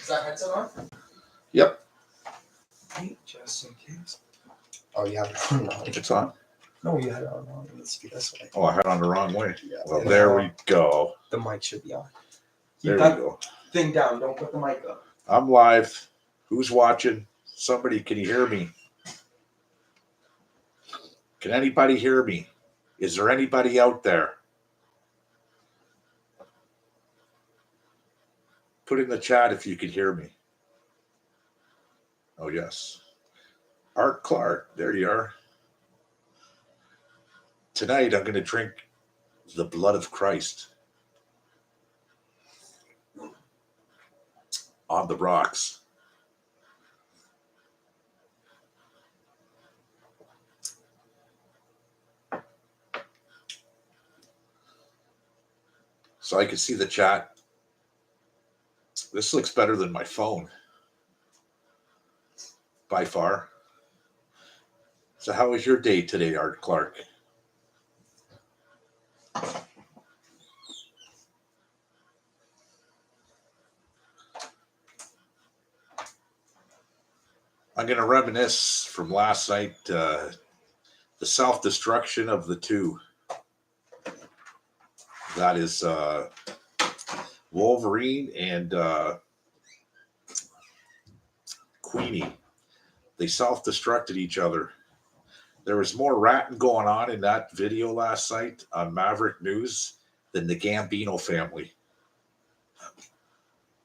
that headset on? Yep. Just in case. Oh, you have it on wrong. It's on. No, you had it on wrong. It needs to be this way. Oh, I had it on the wrong way. Yeah. Well, there we go. The mic should be on. There Keep we that go. thing down. Don't put the mic up. I'm live. Who's watching? Somebody, can you hear me? Can anybody hear me? Is there anybody out there? Put in the chat if you can hear me. Oh, yes. Art Clark, there you are. Tonight, I'm going to drink the blood of Christ on the rocks. So I can see the chat. This looks better than my phone. By far. So how was your day today, Art Clark? I'm going to reminisce from last night, the self-destruction of the two. That is Wolverine and Queenie. They self-destructed each other. There was more ratting going on in that video last night on Maverick News than the Gambino family.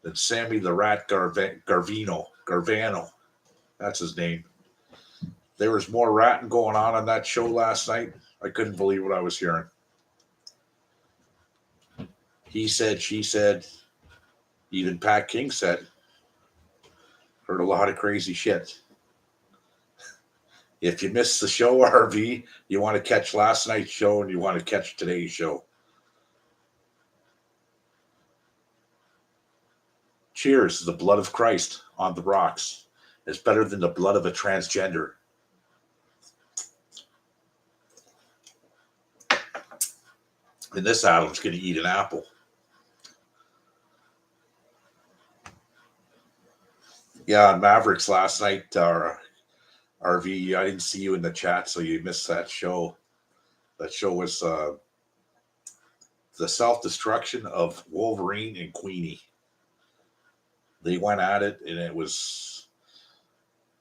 Than Sammy the Rat Garvano. That's his name. There was more ratting going on that show last night. I couldn't believe what I was hearing. He said, she said, even Pat King said. Heard a lot of crazy shit. If you missed the show, RV, you want to catch last night's show and you want to catch today's show. Cheers, the blood of Christ on the rocks. It's better than the blood of a transgender. And this Adam's going to eat an apple. Yeah, on Mavericks last night, RV, I didn't see you in the chat, so you missed that show. That show was the self-destruction of Wolverine and Queenie. They went at it, and it was,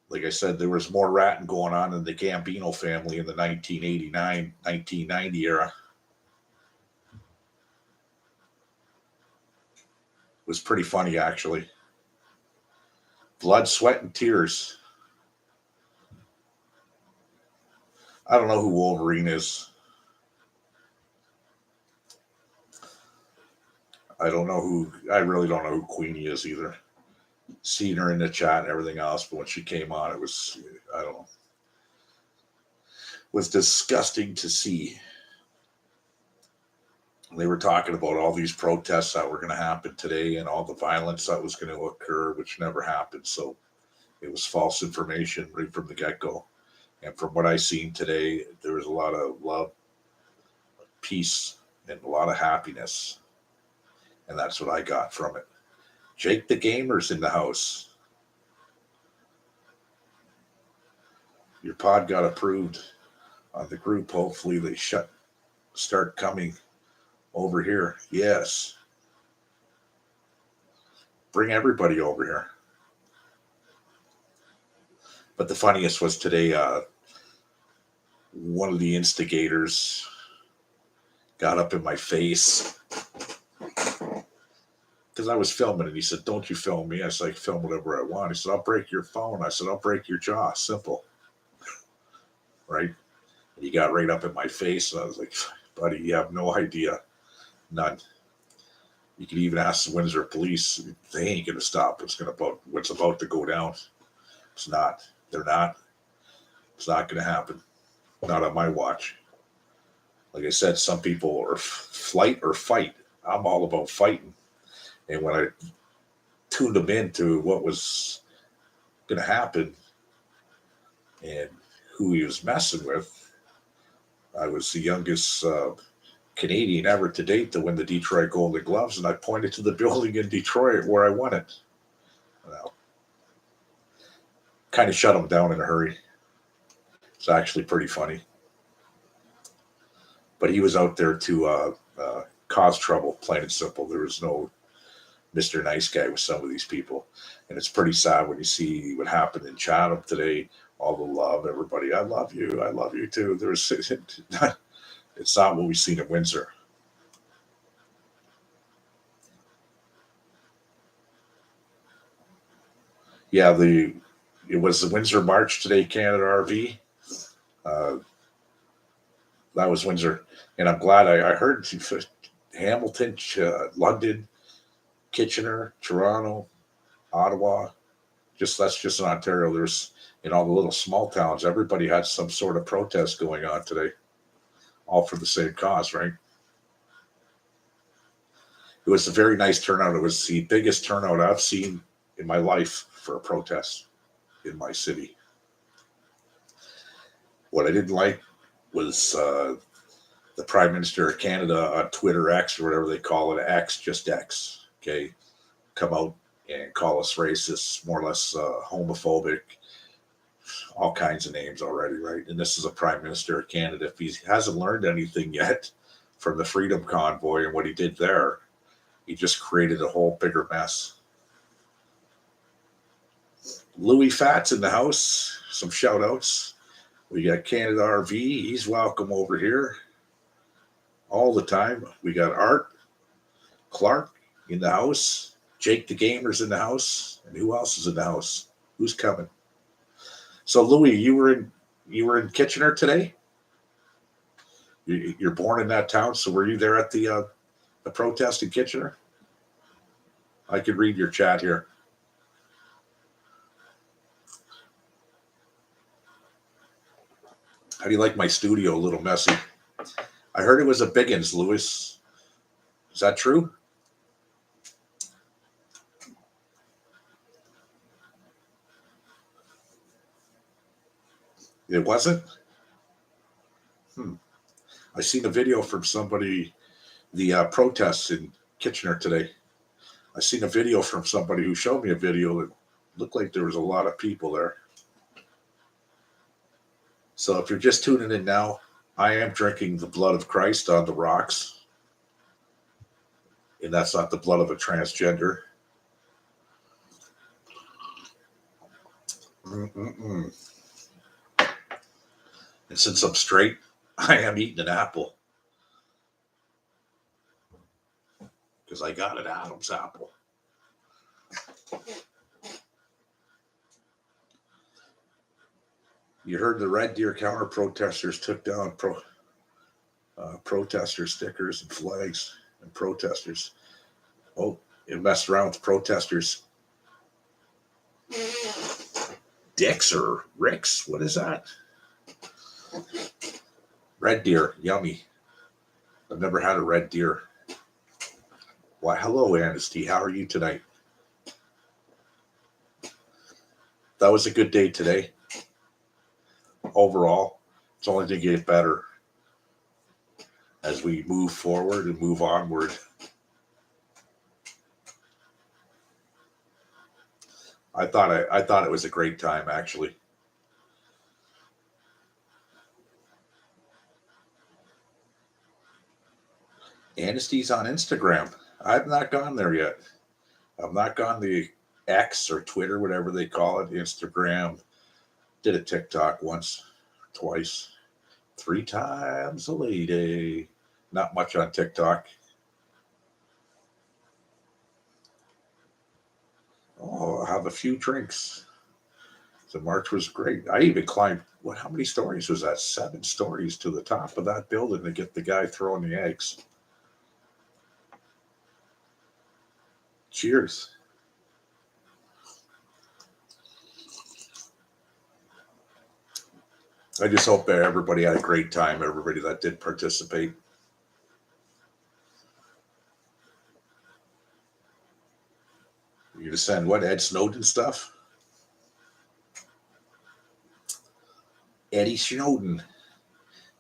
like I said, there was more ratting going on in the Gambino family in the 1989, 1990 era. It was pretty funny, actually. Blood, sweat, and tears. I don't know who Wolverine is. I really don't know who Queenie is either. Seen her in the chat and everything else, but when she came on, it was, I don't know. It was disgusting to see. They were talking about all these protests that were going to happen today and all the violence that was going to occur, which never happened. So it was false information right from the get-go. And from what I seen today, there was a lot of love, peace, and a lot of happiness. And that's what I got from it. Jake the Gamer's in the house. Your pod got approved on the group. Hopefully they start coming over here. Yes. Bring everybody over here. But the funniest was today, one of the instigators got up in my face because I was filming and he said, "Don't you film me." I said, "I can film whatever I want." He said, "I'll break your phone." I said, "I'll break your jaw." Simple. Right? And he got right up in my face and I was like, "Buddy, you have no idea. None. You can even ask the Windsor police. They ain't going to stop what's about to go down. It's not. They're not. It's not going to happen. Not on my watch." Like I said, some people are flight or fight. I'm all about fighting. And when I tuned them into what was going to happen and who he was messing with, I was the youngest Canadian ever to date to win the Detroit Golden Gloves, and I pointed to the building in Detroit where I won it. Well, kind of shut him down in a hurry. It's actually pretty funny. But he was out there to cause trouble, plain and simple. There was no Mr. Nice Guy with some of these people. And it's pretty sad when you see what happened in Chatham today. All the love, everybody. I love you too. It's not what we've seen in Windsor. Yeah, it was the Windsor March today, Canada RV. That was Windsor, and I'm glad I heard Hamilton, London, Kitchener, Toronto, Ottawa. That's just in Ontario. There's in all the little small towns. Everybody had some sort of protest going on today, all for the same cause, right? It was a very nice turnout. It was the biggest turnout I've seen in my life for a protest in my city. What I didn't like was the Prime Minister of Canada on Twitter X or whatever they call it, X, just X, okay, come out and call us racist, more or less homophobic, all kinds of names already, right? And this is a Prime Minister of Canada. If he hasn't learned anything yet from the Freedom Convoy and what he did there, he just created a whole bigger mess. Louis Fat's in the house. Some shout outs. We got Canada RV. He's welcome over here all the time. We got Art Clark in the house. Jake the Gamer's in the house. And who else is in the house? Who's coming? So Louis, you were in Kitchener today? You're born in that town, so were you there at the protest in Kitchener? I could read your chat here. How do you like my studio? A little messy. I heard it was a biggins, Louis. Is that true? It wasn't? I seen a video from somebody, the protests in Kitchener today. I seen a video from somebody who showed me a video that looked like there was a lot of people there. So if you're just tuning in now, I am drinking the blood of Christ on the rocks. And that's not the blood of a transgender. And since I'm straight, I am eating an apple. Because I got an Adam's apple. You heard the Red Deer counter protesters took down protester stickers and flags and protesters. Oh, it messed around with protesters. Dicks or Ricks? What is that? Red Deer, yummy. I've never had a Red Deer. Why, hello, Amnesty. How are you tonight? That was a good day today. Overall, it's only to get better as we move forward and move onward. I thought it was a great time, actually. Amnesty's on Instagram. I've not gone there yet. I've not gone the X or Twitter, whatever they call it, Instagram. Did a TikTok once, twice, 3 times a lady. Not much on TikTok. Oh, I'll have a few drinks. The march was great. I even climbed, how many stories was that? 7 stories to the top of that building to get the guy throwing the eggs. Cheers. I just hope that everybody had a great time, everybody that did participate. You to send what, Ed Snowden stuff? Eddie Snowden.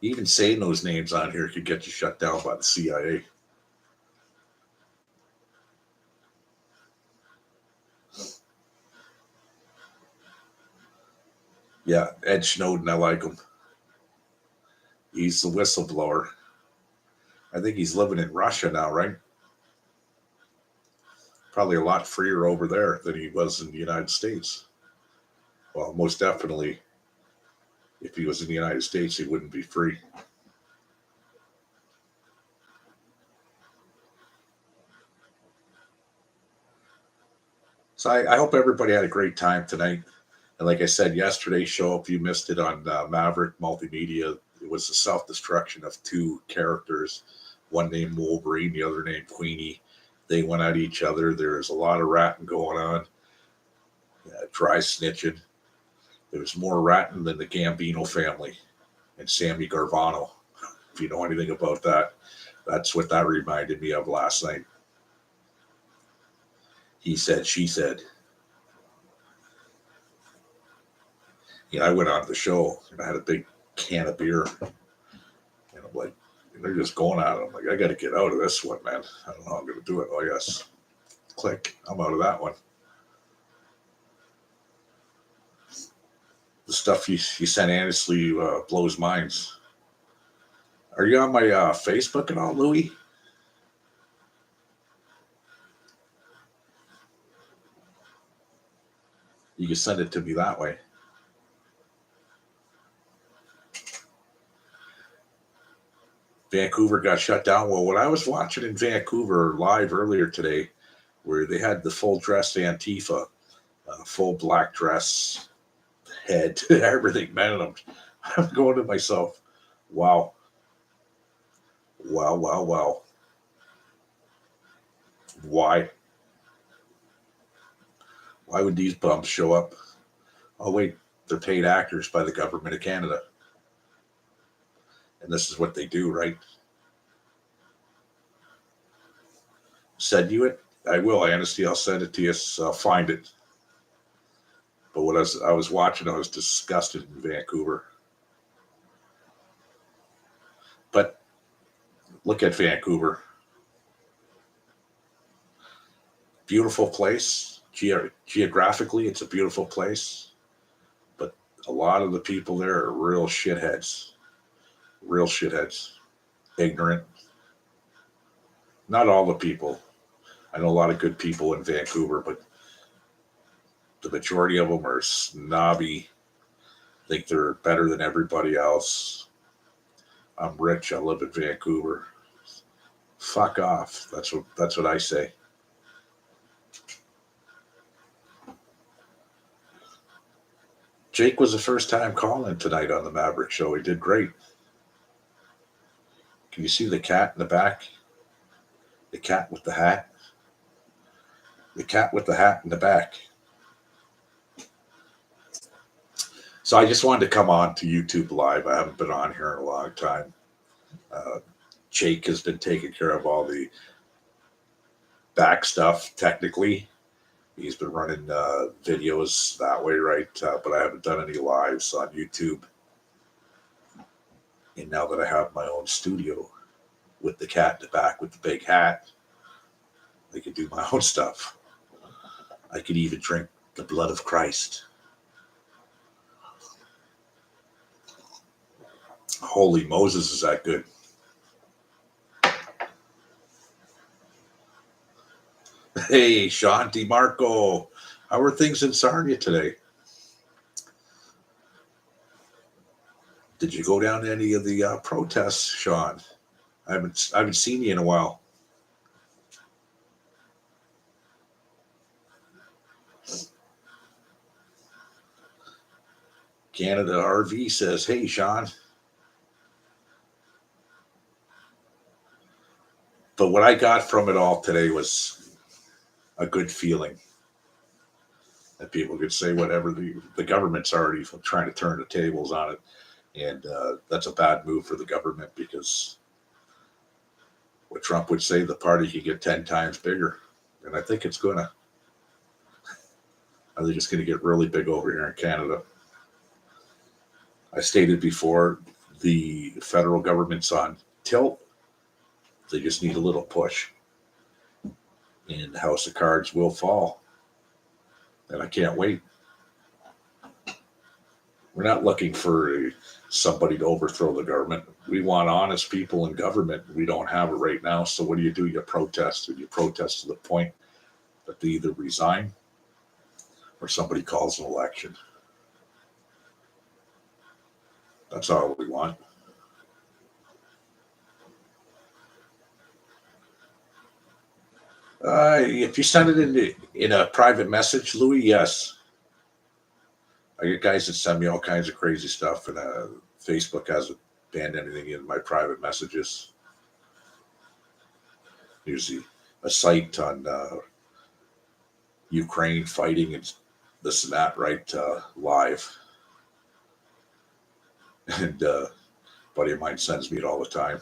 Even saying those names on here could get you shut down by the CIA. Yeah, Ed Snowden, I like him. He's the whistleblower. I think he's living in Russia now, right? Probably a lot freer over there than he was in the United States. Well, most definitely, if he was in the United States, he wouldn't be free. So I hope everybody had a great time tonight. And like I said, yesterday's show, if you missed it on Maverick Multimedia, it was the self-destruction of two characters, one named Wolverine, the other named Queenie. They went at each other. There's a lot of ratting going on, dry snitching. There was more ratting than the Gambino family and Sammy Garvano. If you know anything about that, that's what that reminded me of last night. He said, she said. I went on the show and I had a big can of beer. And I'm like, they're just going at it. I'm like, I got to get out of this one, man. I don't know how I'm going to do it. Oh, yes. Click. I'm out of that one. The stuff you sent honestly blows minds. Are you on my Facebook and all, Louie? You can send it to me that way. Vancouver got shut down. Well, what I was watching in Vancouver live earlier today, where they had the full dress Antifa, full black dress, head, everything, man. I'm going to myself, wow. Wow, wow, wow. Why? Why would these bums show up? Oh, wait, they're paid actors by the government of Canada. And this is what they do, right? Send you it? I will, honestly. I'll send it to you. So I'll find it. But what I was watching, I was disgusted in Vancouver. But look at Vancouver. Beautiful place. Geographically, it's a beautiful place. But a lot of the people there are real shitheads. Real shitheads. Ignorant. Not all the people. I know a lot of good people in Vancouver, but the majority of them are snobby, think they're better than everybody else. I'm rich. I live in Vancouver. Fuck off. That's what I say. Jake was the first time calling tonight on the Maverick show. He did great. Can you see the cat in the back? The cat with the hat? The cat with the hat in the back. So I just wanted to come on to YouTube Live. I haven't been on here in a long time. Jake has been taking care of all the back stuff technically. He's been running videos that way, right? But I haven't done any lives on YouTube. And now that I have my own studio with the cat in the back with the big hat, I can do my own stuff. I could even drink the blood of Christ. Holy Moses, is that good? Hey, Sean DeMarco. How are things in Sarnia today? Did you go down to any of the protests, Sean? I haven't seen you in a while. Canada RV says, hey, Sean. But what I got from it all today was a good feeling. That people could say whatever. The government's already trying to turn the tables on it. And that's a bad move for the government because what Trump would say, the party could get 10 times bigger. And I think it's going to. I think it's going to get really big over here in Canada. I stated before, the federal government's on tilt. They just need a little push. And the House of Cards will fall. And I can't wait. We're not looking for somebody to overthrow the government. We want honest people in government. We don't have it right now. So what do? You protest, and you protest to the point that they either resign or somebody calls an election. That's all we want. If you send it in a private message, Louis, yes. I get guys that send me all kinds of crazy stuff, and Facebook hasn't banned anything in my private messages. Usually a site on Ukraine fighting and this and that, right? Live. And a buddy of mine sends me it all the time.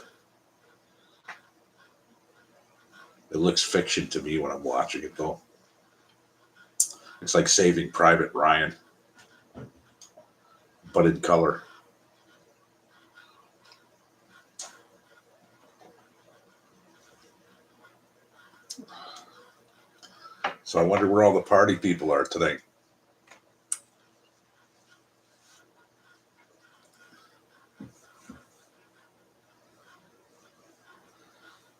It looks fiction to me when I'm watching it, though. It's like Saving Private Ryan, but in color. So I wonder where all the party people are today.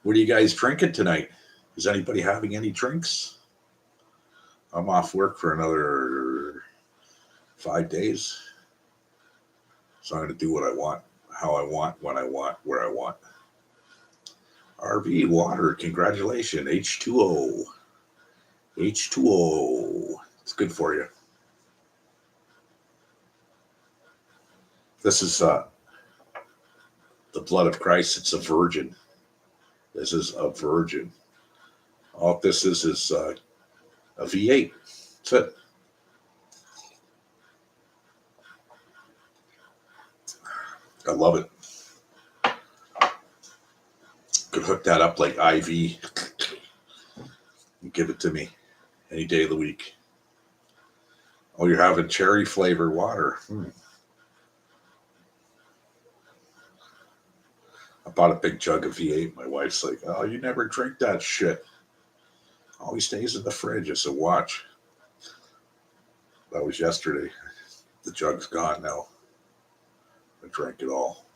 What are you guys drinking tonight? Is anybody having any drinks? I'm off work for another 5 days. So I'm going to do what I want, how I want, when I want, where I want. RV water, congratulations. H2O. H2O. It's good for you. This is the blood of Christ. It's a virgin. This is a virgin. All this is a V8. That's it. I love it. Could hook that up like IV. Give it to me any day of the week. Oh, you're having cherry flavored water. I bought a big jug of V8. My wife's like, oh, you never drink that shit. Always stays in the fridge. I said, watch. That was yesterday. The jug's gone now. I drank it all.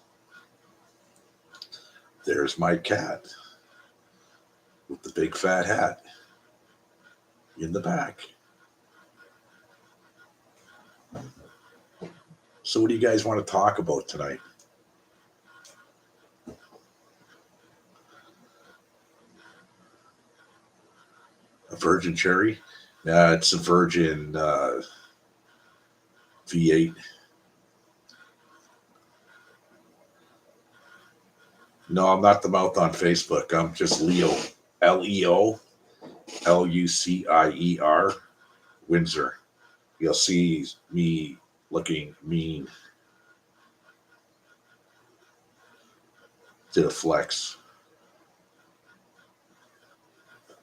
There's my cat with the big fat hat in the back. So what do you guys want to talk about tonight? A virgin cherry? Yeah, it's a virgin V8. No, I'm not the mouth on Facebook. I'm just Leo. Leo. Lucier. Windsor. You'll see me looking mean. Did a flex.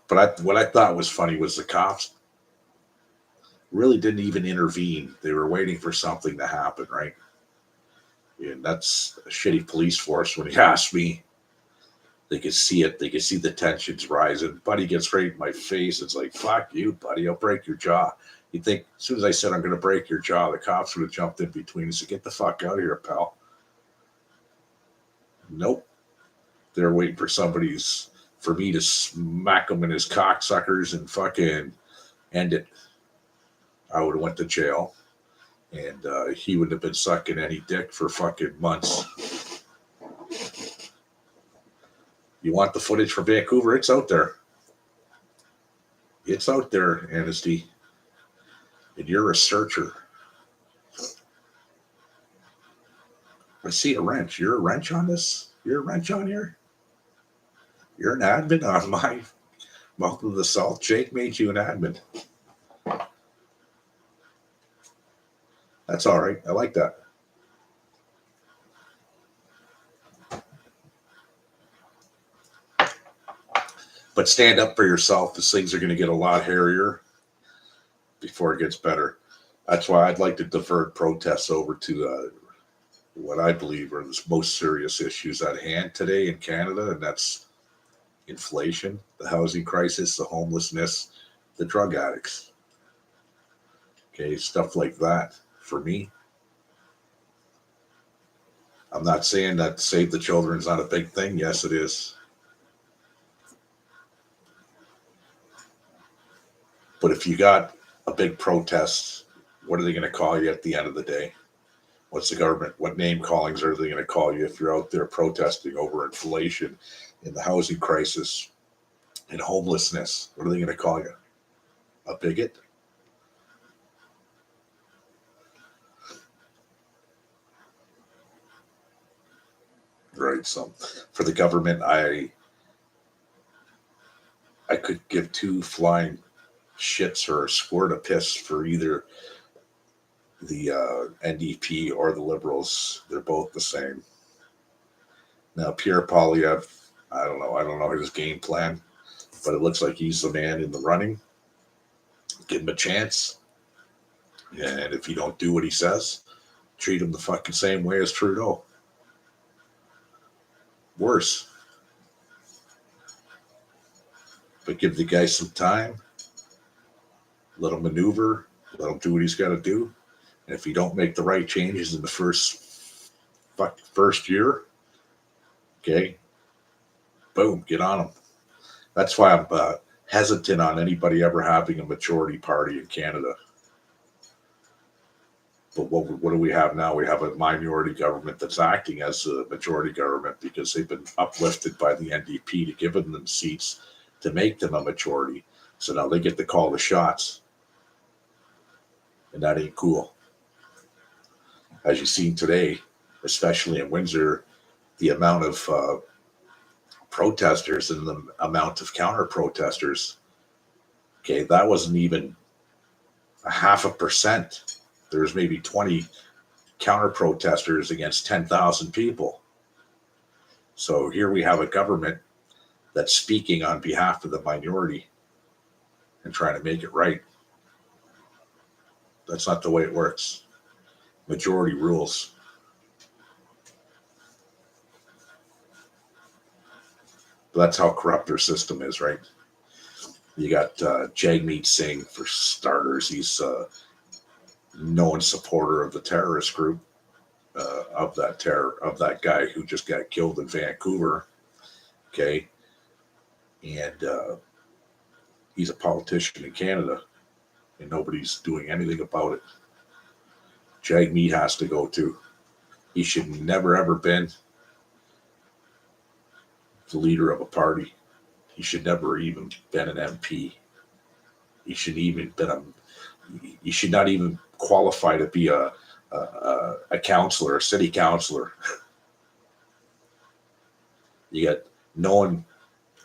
But what I thought was funny was the cops really didn't even intervene. They were waiting for something to happen, right? And that's a shitty police force. When he asked me, they could see it. They could see the tensions rising. Buddy gets right in my face. It's like, fuck you, buddy. I'll break your jaw. You'd think as soon as I said I'm going to break your jaw, the cops would have jumped in between and said, get the fuck out of here, pal. Nope. They're waiting for me to smack him in his cocksuckers and fucking end it. I would have went to jail, and he wouldn't have been sucking any dick for fucking months. You want the footage from Vancouver? It's out there. It's out there, Anasty. And you're a searcher. I see a wrench. You're a wrench on this? You're a wrench on here? You're an admin on my Mouth of the Salt. Jake made you an admin. That's all right. I like that. But stand up for yourself. These things are going to get a lot hairier before it gets better. That's why I'd like to divert protests over to what I believe are the most serious issues at hand today in Canada, and that's inflation, the housing crisis, the homelessness, the drug addicts. Okay, stuff like that for me. I'm not saying that Save the Children is not a big thing. Yes, it is. But if you got a big protest, what are they going to call you at the end of the day? What's the government? What name callings are they going to call you if you're out there protesting over inflation and the housing crisis and homelessness? What are they going to call you? A bigot? Right. So for the government, I could give two flying shits or a squirt of piss for either the NDP or the Liberals. They're both the same. Now, Pierre Poilievre, I don't know. I don't know his game plan, but it looks like he's the man in the running. Give him a chance. And if you don't do what he says, treat him the fucking same way as Trudeau. Worse. But give the guy some time. Let him maneuver. Let him do what he's got to do. And if you don't make the right changes in the first year, okay, boom, get on him. That's why I'm hesitant on anybody ever having a majority party in Canada. But what do we have now? We have a minority government that's acting as a majority government because they've been uplifted by the NDP to give them seats to make them a majority. So now they get to call the shots. And that ain't cool. As you've seen today, especially in Windsor, the amount of protesters and the amount of counter protesters, okay, that wasn't even 0.5%. There's maybe 20 counter protesters against 10,000 people. So here we have a government that's speaking on behalf of the minority and trying to make it right. That's not the way it works. Majority rules. But that's how corrupt their system is, right? You got Jagmeet Singh, for starters. He's a known supporter of the terrorist group, of that guy who just got killed in Vancouver. Okay, and he's a politician in Canada, and nobody's doing anything about it. Jagmeet has to go too. He should never ever been the leader of a party. He should never even been an MP. He should not even qualify to be a counselor, a city councilor. You got known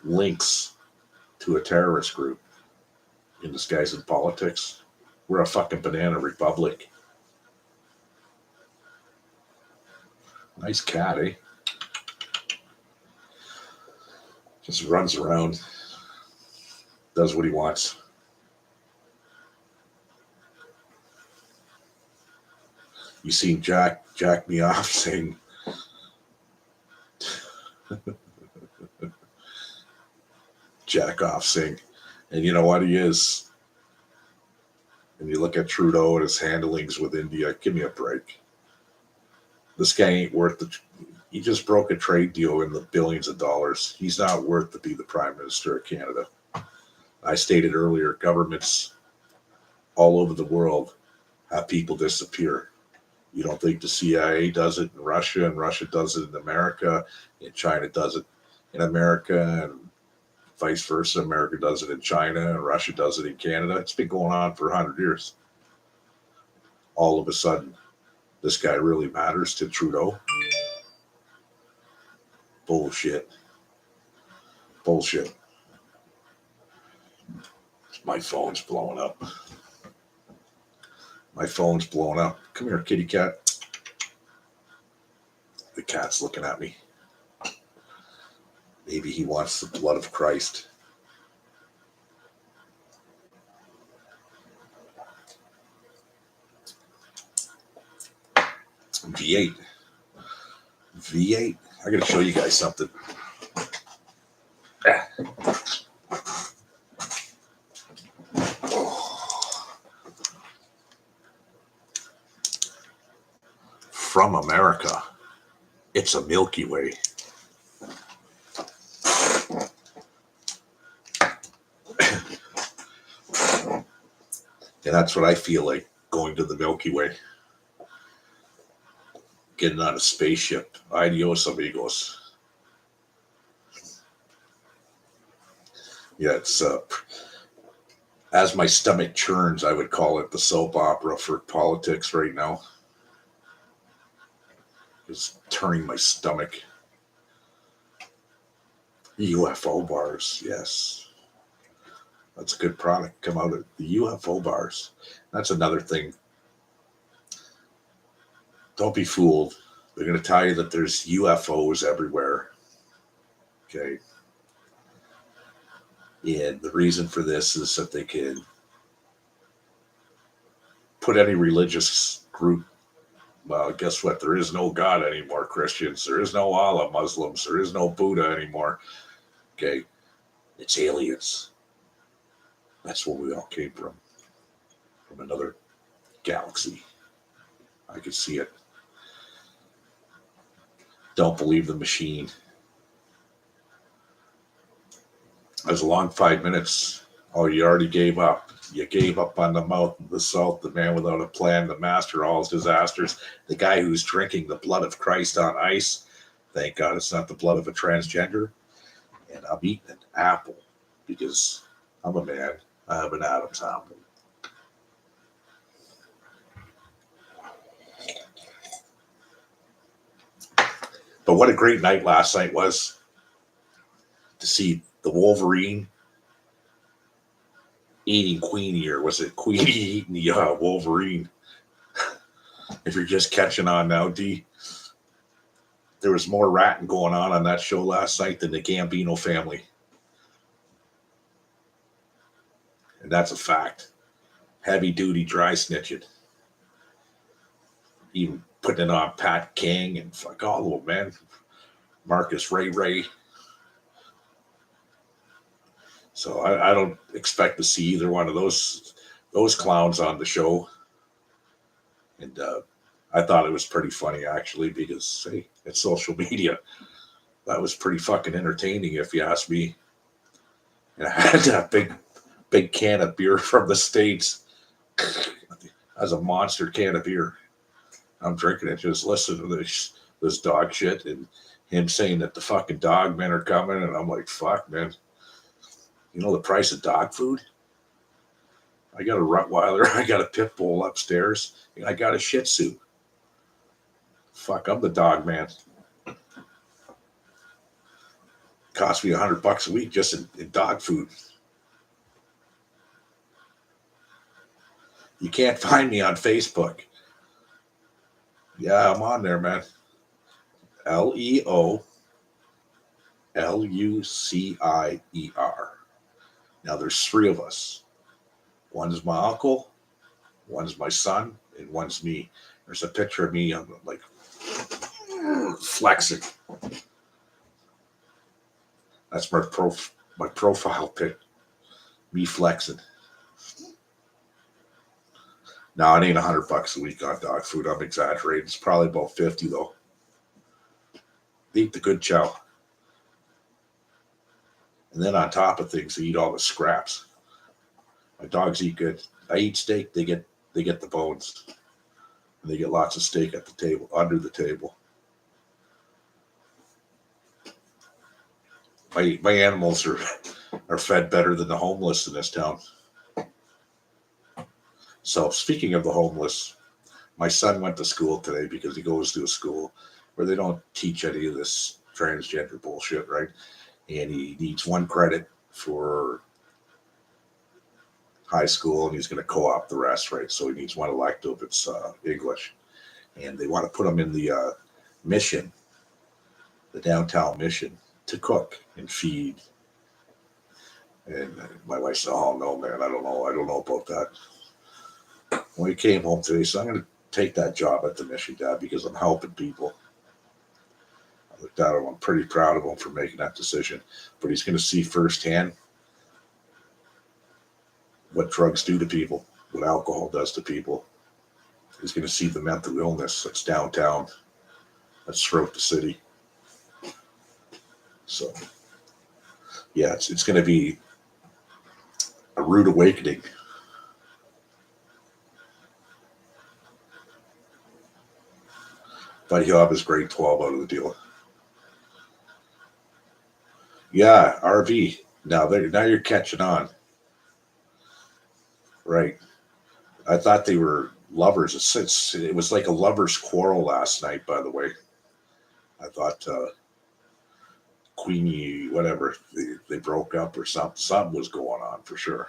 links to a terrorist group in disguise in politics. We're a fucking banana republic. Nice cat, eh? Just runs around, does what he wants. You seen Jack me off saying jack off saying, and you know what he is. And you look at Trudeau and his handlings with India, give me a break. This guy ain't worth he just broke a trade deal in the billions of dollars. He's not worth to be the Prime Minister of Canada. I stated earlier, governments all over the world have people disappear. You don't think the CIA does it in Russia, and Russia does it in America, and China does it in America, and vice versa. America does it in China, and Russia does it in Canada. It's been going on for 100 years. All of a sudden, this guy really matters to Trudeau. Bullshit. My phone's blowing up. Come here, kitty cat. The cat's looking at me. Maybe he wants the blood of Christ. V8. I gotta show you guys something. From America. It's a Milky Way. And that's what I feel like, going to the Milky Way. Getting on a spaceship. Adios, amigos. Yeah, it's as my stomach churns, I would call it the soap opera for politics right now. It's turning my stomach. UFO bars, yes. That's a good product. Come out of the UFO bars. That's another thing. Don't be fooled. They're going to tell you that there's UFOs everywhere. Okay. And the reason for this is that they can put any religious group. Well, guess what? There is no God anymore, Christians. There is no Allah, Muslims. There is no Buddha anymore. Okay. It's aliens. That's where we all came from another galaxy. I could see it. Don't believe the machine. That was a long 5 minutes. Oh, you already gave up. You gave up on the mouth, the salt, the man without a plan, the master of all his disasters, the guy who's drinking the blood of Christ on ice. Thank God it's not the blood of a transgender. And I'm eating an apple because I'm a man. I have an Adam's apple. But what a great night last night was to see the Wolverine eating Queenie, or was it Queenie eating the Wolverine? If you're just catching on now, D, there was more ratting going on that show last night than the Gambino family. And that's a fact. Heavy duty dry snitching. Even putting it on Pat King and fuck all of them, man. Marcus Ray. So I don't expect to see either one of those clowns on the show. And I thought it was pretty funny, actually, because, hey, it's social media. That was pretty fucking entertaining, if you ask me. And I had that big can of beer from the States. As a monster can of beer. I'm drinking it, just listening to this dog shit and him saying that the fucking dog men are coming. And I'm like, fuck, man. You know the price of dog food? I got a Rottweiler, I got a pit bull upstairs, and I got a Shih Tzu. Fuck, I'm the dog man. Cost me $100 a week just in dog food. You can't find me on Facebook. Yeah, I'm on there, man. LeoLucier. Now there's 3 of us. One's my uncle, one's my son, and one's me. There's a picture of me. I'm like flexing. That's my profile pic. Me flexing. No, it ain't $100 a week on dog food. I'm exaggerating. It's probably about 50 though. They eat the good chow. And then on top of things, they eat all the scraps. My dogs eat good. I eat steak. They get the bones. And they get lots of steak at the table, under the table. My animals are fed better than the homeless in this town. So speaking of the homeless, my son went to school today because he goes to a school where they don't teach any of this transgender bullshit, right? And he needs 1 credit for high school, and he's going to co-op the rest, right? So he needs 1 elective. It's English. And they want to put him in the mission, the downtown mission, to cook and feed. And my wife said, oh, no, man, I don't know about that. When he came home today, so I'm going to take that job at the mission, Dad, because I'm helping people. I looked at him. I'm pretty proud of him for making that decision. But he's going to see firsthand what drugs do to people, what alcohol does to people. He's going to see the mental illness that's downtown. That's throughout the city. So, yeah, it's going to be a rude awakening. But he'll have his grade 12 out of the deal. Yeah, RV. Now you're catching on. Right. I thought they were lovers. It was like a lover's quarrel last night, by the way. I thought Queenie, whatever, they broke up or something. Something was going on for sure.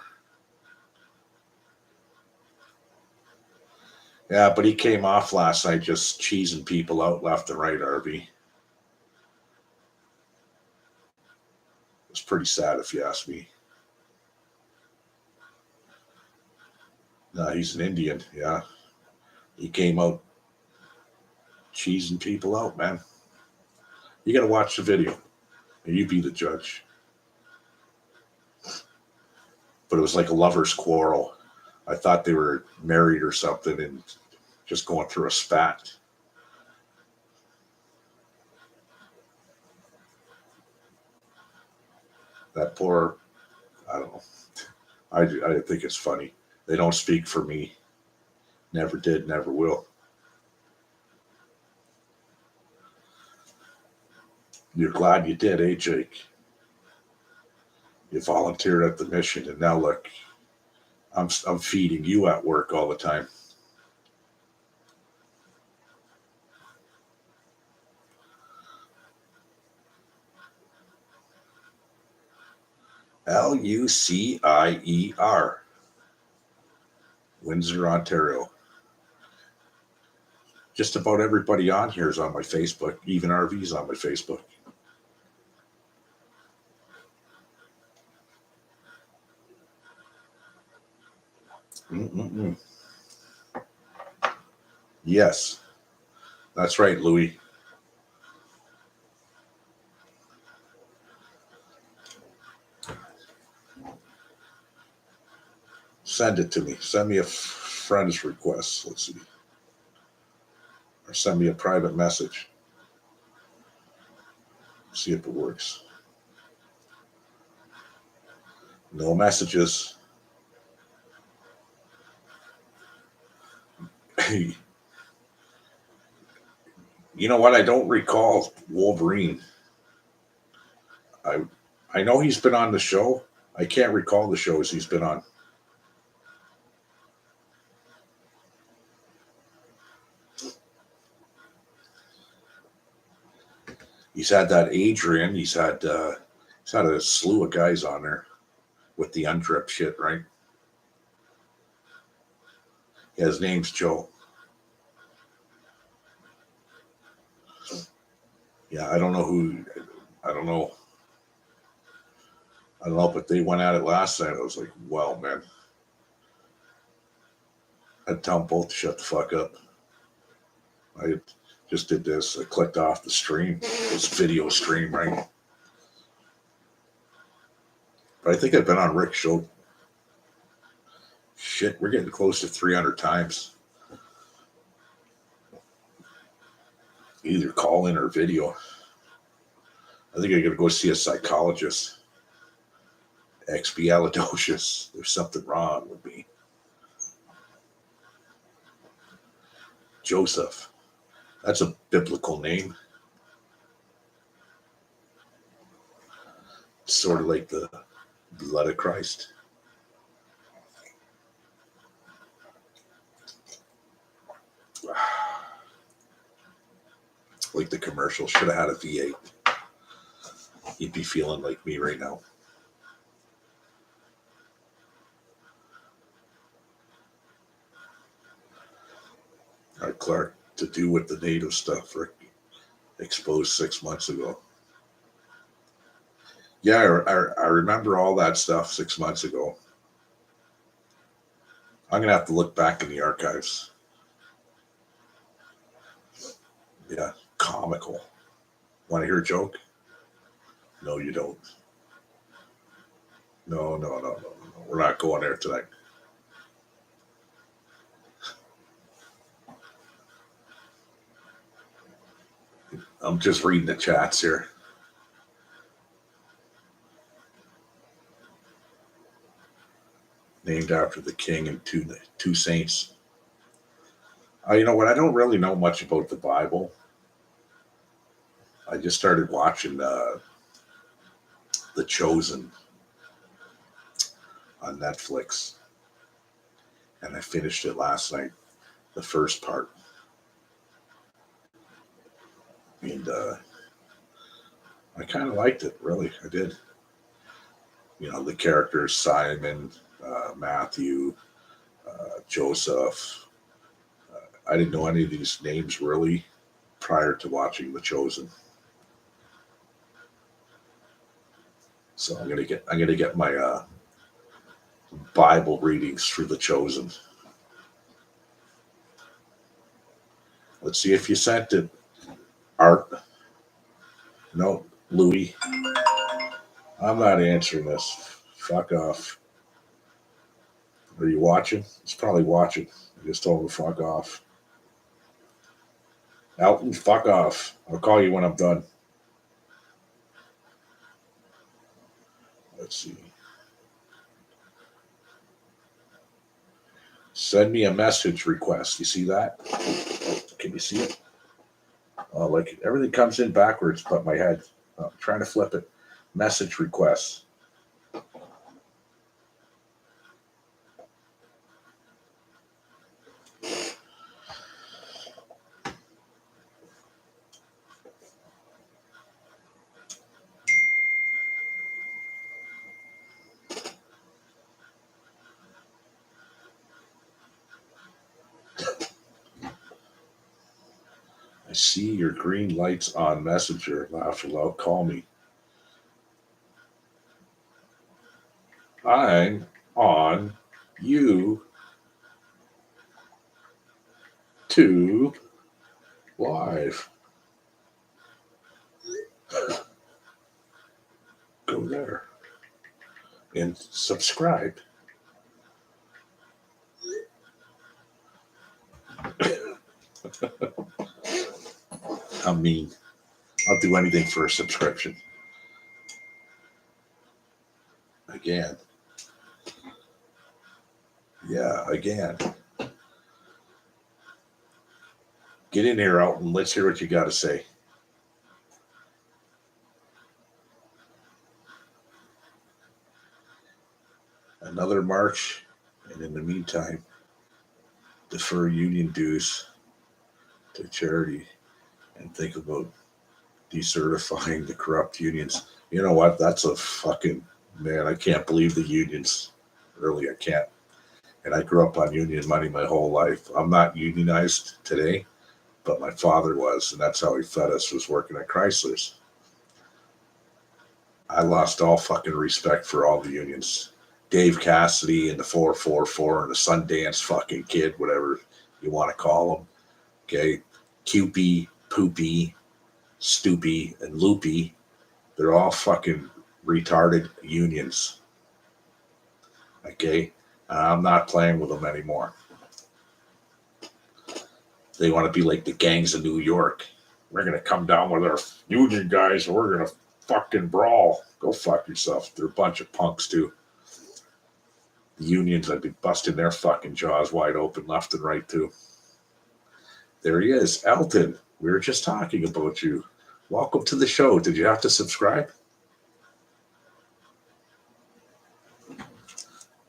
Yeah, but he came off last night just cheesing people out left and right, RV. It's pretty sad if you ask me. No, he's an Indian, yeah. He came out cheesing people out, man. You got to watch the video, and you be the judge. But it was like a lover's quarrel. I thought they were married or something and just going through a spat. That poor, I don't know. I think it's funny. They don't speak for me. Never did, never will. You're glad you did, eh, Jake? You volunteered at the mission, and now look, I'm feeding you at work all the time. Lucier, Windsor, Ontario. Just about everybody on here is on my Facebook. Even RV's on my Facebook. Mm-mm-mm. Yes, that's right, Louis. Send it to me. Send me a friend's request. Let's see. Or send me a private message. See if it works. No messages. You know what? I don't recall Wolverine. I know he's been on the show. I can't recall the shows he's been on. He's had that Adrian. He's had a slew of guys on there with the undrip shit, right? Yeah, his name's Joe. Yeah, I don't know who. I don't know, but they went at it last night. I was like, wow, man. I'd tell them both to shut the fuck up. I just did this. I clicked off the stream. This video stream, right? But I think I've been on Rick's show. Shit, we're getting close to 300 times. Either call in or video. I think I gotta go see a psychologist. Expialidocious. There's something wrong with me. Joseph. That's a biblical name. Sort of like the blood of Christ. Like the commercial. Should have had a V8. You'd be feeling like me right now. All right, Clark, to do with the native stuff, Rick exposed 6 months ago. Yeah, I remember all that stuff 6 months ago. I'm going to have to look back in the archives. Yeah, comical. Want to hear a joke? No, you don't. No. We're not going there tonight. I'm just reading the chats here. Named after the king and two saints. You know what? I don't really know much about the Bible. I just started watching The Chosen on Netflix, and I finished it last night, the first part. And I kind of liked it, really. I did. You know, the characters, Simon, Matthew, Joseph. I didn't know any of these names really prior to watching The Chosen. So I'm gonna get my Bible readings through The Chosen. Let's see if you sent it, Art. No, Louis. I'm not answering this. Fuck off. Are you watching? He's probably watching. I just told him to fuck off. Elton, fuck off. I'll call you when I'm done. Let's see. Send me a message request. You see that? Can you see it? Like everything comes in backwards but my head. I'm trying to flip it. Message requests. I see your green lights on Messenger. Laugh aloud. Call me. I'm on you to live. Go there and subscribe. I mean, I'll do anything for a subscription. Again. Yeah, again. Get in here, Alton. Let's hear what you got to say. Another march, and in the meantime, defer union dues to charity and think about decertifying the corrupt unions. You know what? That's a fucking, man, I can't believe the unions. Really, I can't. And I grew up on union money my whole life. I'm not unionized today, but my father was, and that's how he fed us, was working at Chrysler's. I lost all fucking respect for all the unions. Dave Cassidy and the 444 and the Sundance fucking kid, whatever you want to call them. Okay. Cupie, Poopy, Stoopy, and Loopy. They're all fucking retarded unions. Okay. I'm not playing with them anymore. They want to be like the gangs of New York. We're going to come down with our union guys and we're going to fucking brawl. Go fuck yourself. They're a bunch of punks too. The unions, I'd be busting their fucking jaws wide open left and right too. There he is. Elton, we were just talking about you. Welcome to the show. Did you have to subscribe?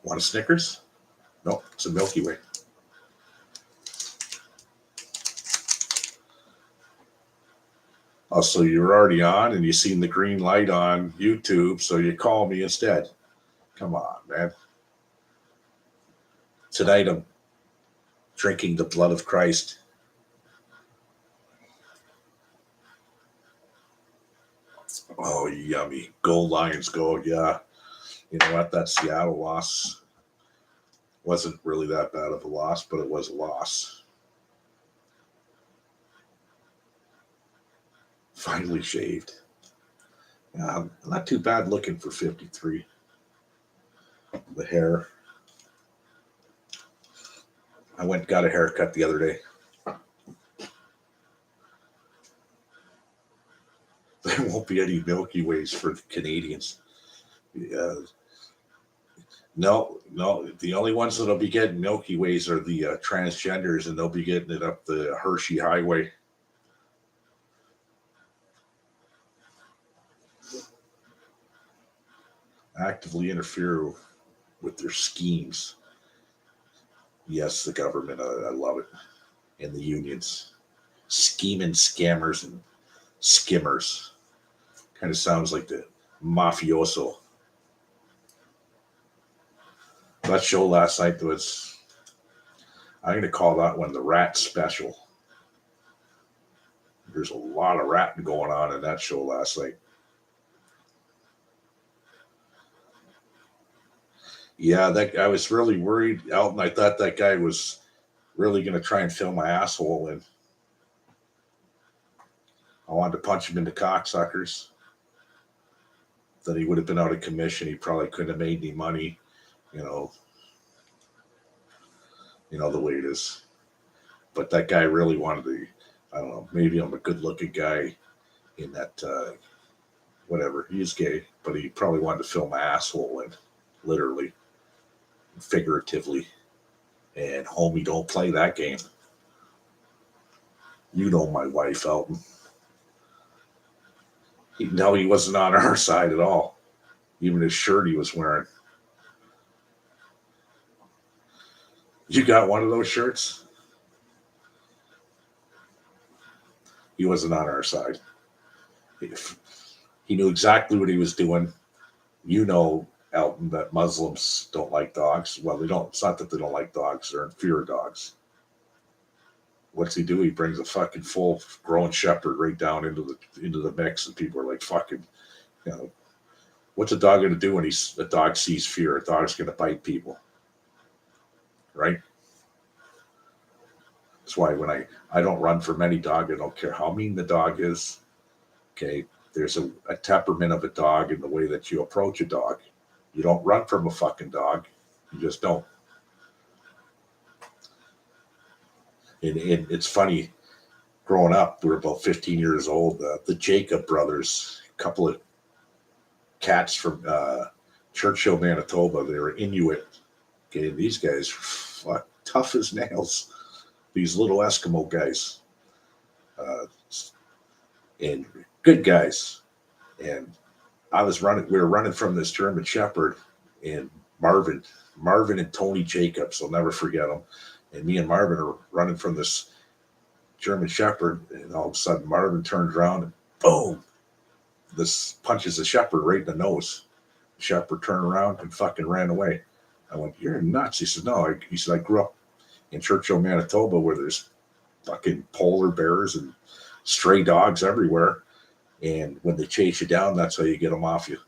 Want a Snickers? No, it's a Milky Way. Oh, so you're already on and you seen the green light on YouTube, so you call me instead. Come on, man. Tonight I'm drinking the blood of Christ. Oh, yummy. Go Lions, go. Yeah. You know what? That Seattle loss wasn't really that bad of a loss, but it was a loss. Finally shaved. Yeah, not too bad looking for 53. The hair. I went and got a haircut the other day. be any Milky Ways for the Canadians. No. The only ones that'll be getting Milky Ways are the transgenders, and they'll be getting it up the Hershey Highway. Actively interfere with their schemes. Yes, the government, I love it. And the unions. Scheming scammers and skimmers. Kind of sounds like the mafioso. That show last night was, I'm going to call that one the rat special. There's a lot of ratting going on in that show last night. Yeah, I was really worried, Elton. I thought that guy was really going to try and fill my asshole, and I wanted to punch him in the cocksuckers. Then he would have been out of commission. He probably couldn't have made any money, you know the way it is. But that guy really wanted to, I don't know, maybe I'm a good-looking guy in that, whatever. He's gay, but he probably wanted to fill my asshole in, literally. Figuratively. And homie, don't play that game. You know my wife, Elton. He wasn't on our side at all. Even his shirt he was wearing. You got one of those shirts? He wasn't on our side. He knew exactly what he was doing. Elton, that Muslims don't like dogs. Well, they don't. It's not that they don't like dogs. They're in fear of dogs. What's he do? He brings a fucking full grown shepherd right down into the mix, and people are like, fucking, what's a dog going to do when a dog sees fear? A dog's going to bite people, right? That's why when I don't run from any dog, I don't care how mean the dog is. Okay, there's a temperament of a dog in the way that you approach a dog. You don't run from a fucking dog. You just don't. And it's funny, growing up, we were about 15 years old. The Jacob brothers, a couple of cats from Churchill, Manitoba, they were Inuit. Okay, these guys were tough as nails. These little Eskimo guys. And good guys. And we were running from this German Shepherd, and Marvin and Tony Jacobs, I'll never forget them. And me and Marvin are running from this German Shepherd, and all of a sudden Marvin turns around and boom, this punches the Shepherd right in the nose. The Shepherd turned around and fucking ran away. I went, "You're nuts." He said, "No." He said, "I grew up in Churchill, Manitoba, where there's fucking polar bears and stray dogs everywhere. And when they chase you down, that's how you get them off you.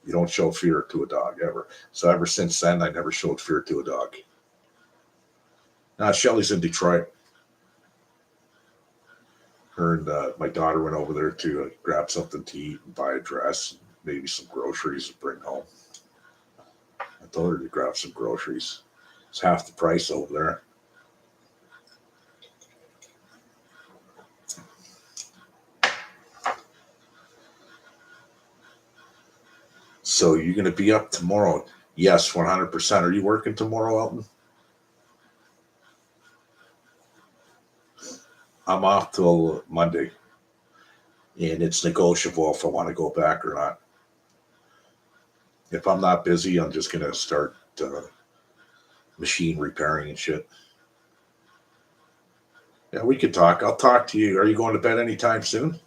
You don't show fear to a dog ever." So ever since then, I never showed fear to a dog. Now, Shelly's in Detroit. Her and my daughter went over there to grab something to eat and buy a dress, maybe some groceries to bring home. I told her to grab some groceries. It's half the price over there. So you're going to be up tomorrow? Yes, 100%. Are you working tomorrow, Elton? I'm off till Monday, and it's negotiable if I want to go back or not. If I'm not busy, I'm just going to start machine repairing and shit. Yeah, we could talk. I'll talk to you. Are you going to bed anytime soon?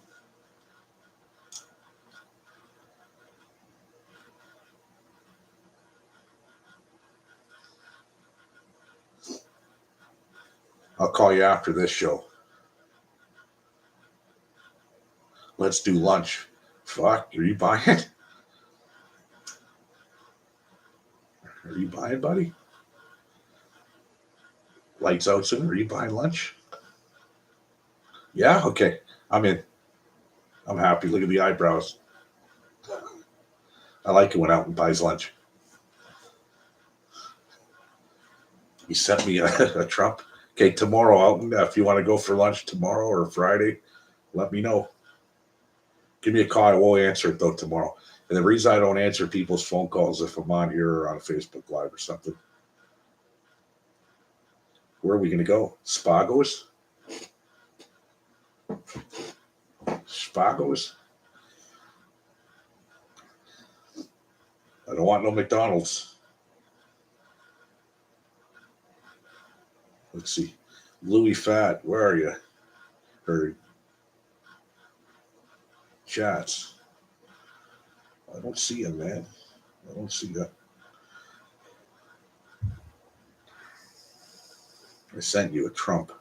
I'll call you after this show. Let's do lunch. Fuck, are you buying? Are you buying, buddy? Lights out soon. Are you buying lunch? Yeah? Okay. I'm in. I'm happy. Look at the eyebrows. I like it when Elton buys lunch. He sent me a Trump. Okay, tomorrow, Elton, if you want to go for lunch tomorrow or Friday, let me know. Give me a call. I won't answer it though tomorrow. And the reason I don't answer people's phone calls if I'm on here or on a Facebook Live or something. Where are we going to go? Spagos? Spagos? I don't want no McDonald's. Let's see. Louis Fat, where are you? Or chats. I don't see him, man. I don't see that. I sent you a Trump.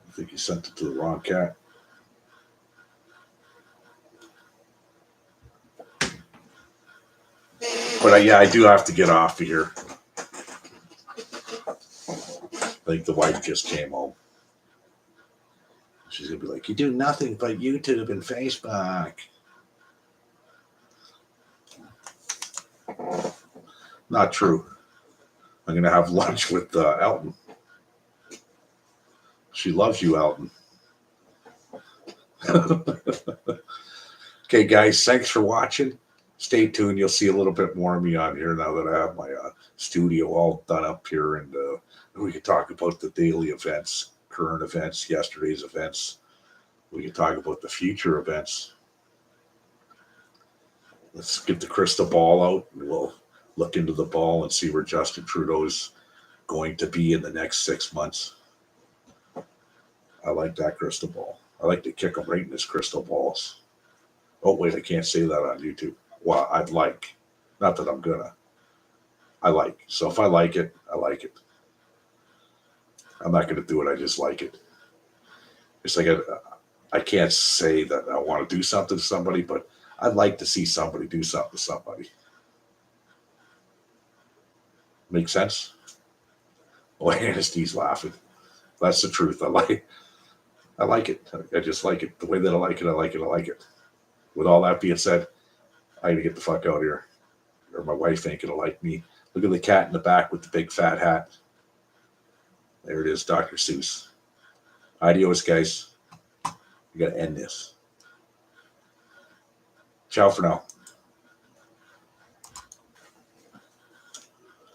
I think you sent it to the wrong cat. But yeah, I do have to get off of here. I think the wife just came home. She's going to be like, you do nothing but YouTube and Facebook. Not true. I'm going to have lunch with Elton. She loves you, Elton. Okay, guys, thanks for watching. Stay tuned. You'll see a little bit more of me on here now that I have my studio all done up here. And we can talk about the daily events, current events, yesterday's events. We can talk about the future events. Let's get the crystal ball out and we'll look into the ball and see where Justin Trudeau's going to be in the next 6 months. I like that crystal ball. I like to kick him right in his crystal balls. Oh, wait, I can't say that on YouTube. Well, I'd like. Not that I'm gonna. I like. So if I like it, I like it. I'm not going to do it. I just like it. It's like I can't say that I want to do something to somebody, but I'd like to see somebody do something to somebody. Make sense? Oh, Anasty's laughing. That's the truth. I like it. I just like it. The way that I like it, I like it. I like it. With all that being said, I got to get the fuck out of here. Or my wife ain't going to like me. Look at the cat in the back with the big fat hat. There it is, Dr. Seuss. Adios, guys. We got to end this. Ciao for now.